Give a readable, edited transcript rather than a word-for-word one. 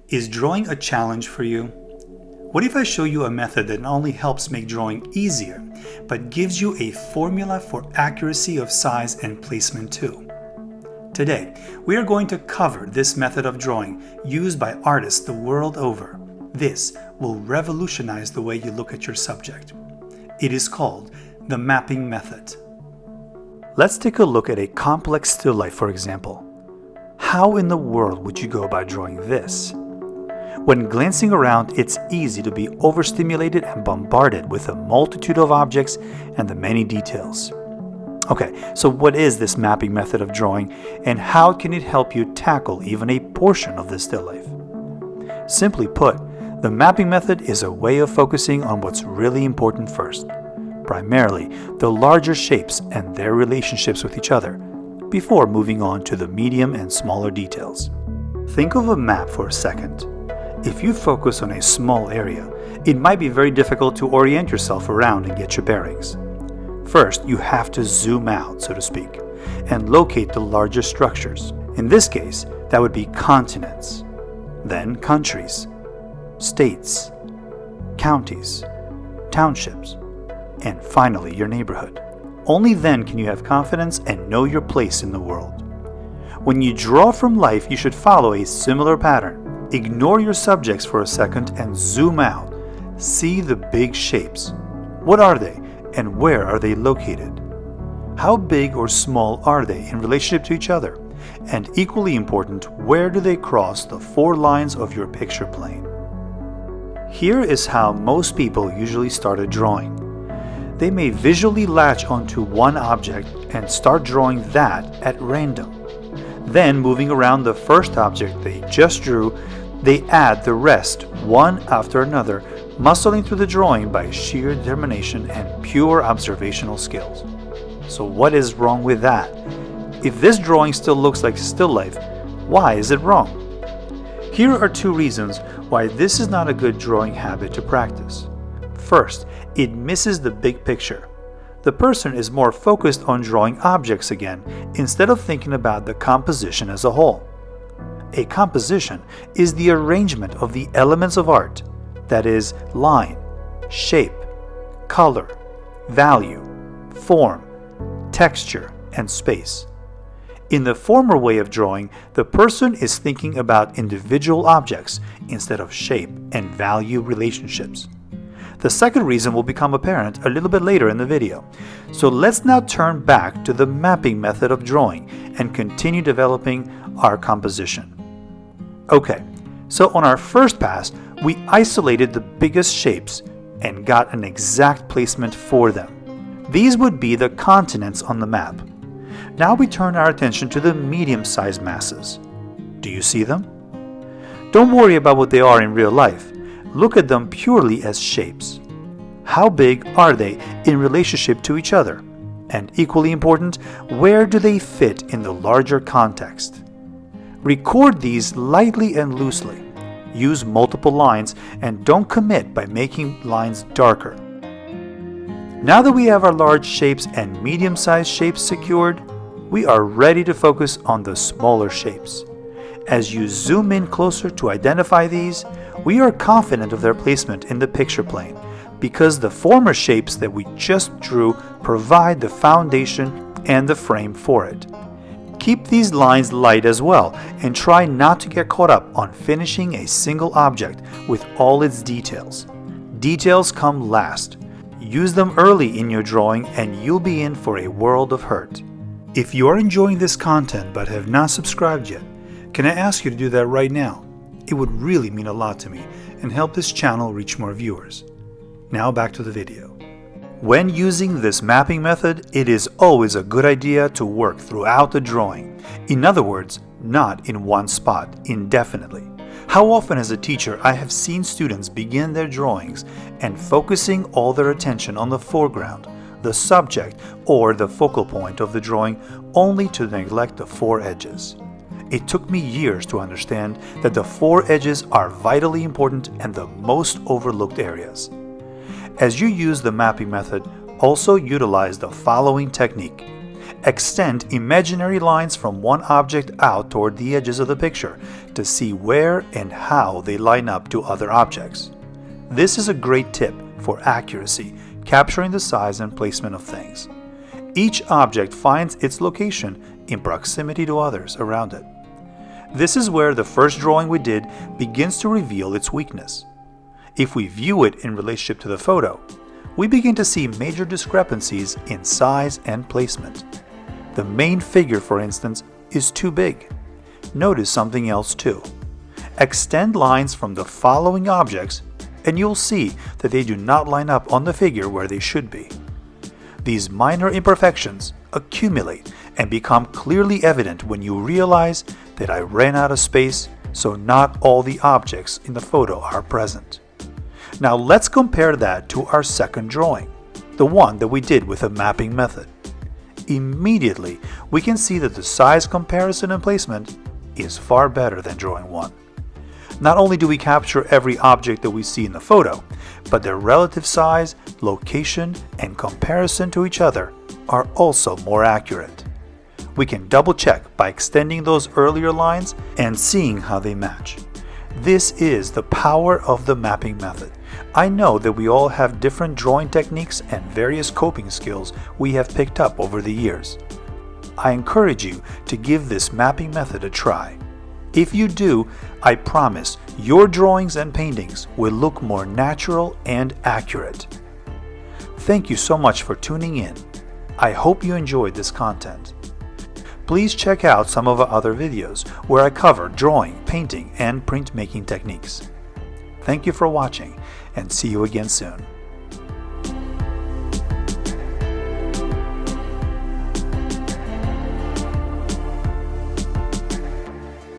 Is drawing a challenge for you? What if I show you a method that not only helps make drawing easier, but gives you a formula for accuracy of size and placement too? Today, we are going to cover this method of drawing used by artists the world over. This will revolutionize the way you look at your subject. It is called the mapping method. Let's take a look at a complex still life, for example. How in the world would you go about drawing this? When glancing around, it's easy to be overstimulated and bombarded with a multitude of objects and the many details. Okay, so what is this mapping method of drawing, and how can it help you tackle even a portion of the still life? Simply put, the mapping method is a way of focusing on what's really important first, primarily the larger shapes and their relationships with each other, before moving on to the medium and smaller details. Think of a map for a second. If you focus on a small area, it might be very difficult to orient yourself around and get your bearings. First, you have to zoom out, so to speak, and locate the larger structures. In this case, that would be continents, then countries, states, counties, townships, and finally your neighborhood. Only then can you have confidence and know your place in the world. When you draw from life, you should follow a similar pattern. Ignore your subjects for a second and zoom out. See the big shapes. What are they, and where are they located? How big or small are they in relationship to each other? And equally important, where do they cross the four lines of your picture plane? Here is how most people usually start a drawing. They may visually latch onto one object and start drawing that at random. Then, moving around the first object they just drew, they add the rest one after another, muscling through the drawing by sheer determination and pure observational skills. So what is wrong with that? If this drawing still looks like still life, why is it wrong? Here are two reasons why this is not a good drawing habit to practice. First, it misses the big picture. The person is more focused on drawing objects again, instead of thinking about the composition as a whole. A composition is the arrangement of the elements of art, that is, line, shape, color, value, form, texture, and space. In the former way of drawing, the person is thinking about individual objects instead of shape and value relationships. The second reason will become apparent a little bit later in the video. So let's now turn back to the mapping method of drawing and continue developing our composition. Okay, so on our first pass, we isolated the biggest shapes and got an exact placement for them. These would be the continents on the map. Now we turn our attention to the medium-sized masses. Do you see them? Don't worry about what they are in real life. Look at them purely as shapes. How big are they in relationship to each other? And equally important, where do they fit in the larger context? Record these lightly and loosely. Use multiple lines and don't commit by making lines darker. Now that we have our large shapes and medium-sized shapes secured, we are ready to focus on the smaller shapes. As you zoom in closer to identify these, we are confident of their placement in the picture plane because the former shapes that we just drew provide the foundation and the frame for it. Keep these lines light as well and try not to get caught up on finishing a single object with all its details. Details come last. Use them early in your drawing and you'll be in for a world of hurt. If you are enjoying this content but have not subscribed yet, can I ask you to do that right now? It would really mean a lot to me and help this channel reach more viewers. Now back to the video. When using this mapping method, it is always a good idea to work throughout the drawing. In other words, not in one spot indefinitely. How often as a teacher I have seen students begin their drawings and focusing all their attention on the foreground, the subject, or the focal point of the drawing only to neglect the four edges. It took me years to understand that the four edges are vitally important and the most overlooked areas. As you use the mapping method, also utilize the following technique. Extend imaginary lines from one object out toward the edges of the picture to see where and how they line up to other objects. This is a great tip for accuracy, capturing the size and placement of things. Each object finds its location in proximity to others around it. This is where the first drawing we did begins to reveal its weakness. If we view it in relationship to the photo, we begin to see major discrepancies in size and placement. The main figure, for instance, is too big. Notice something else too. Extend lines from the following objects and you'll see that they do not line up on the figure where they should be. These minor imperfections accumulate and become clearly evident when you realize that I ran out of space, so not all the objects in the photo are present. Now let's compare that to our second drawing, the one that we did with a mapping method. Immediately, we can see that the size comparison and placement is far better than drawing one. Not only do we capture every object that we see in the photo, but their relative size, location, and comparison to each other are also more accurate. We can double check by extending those earlier lines and seeing how they match. This is the power of the mapping method. I know that we all have different drawing techniques and various coping skills we have picked up over the years. I encourage you to give this mapping method a try. If you do, I promise your drawings and paintings will look more natural and accurate. Thank you so much for tuning in. I hope you enjoyed this content. Please check out some of our other videos where I cover drawing, painting, and printmaking techniques. Thank you for watching, and see you again soon.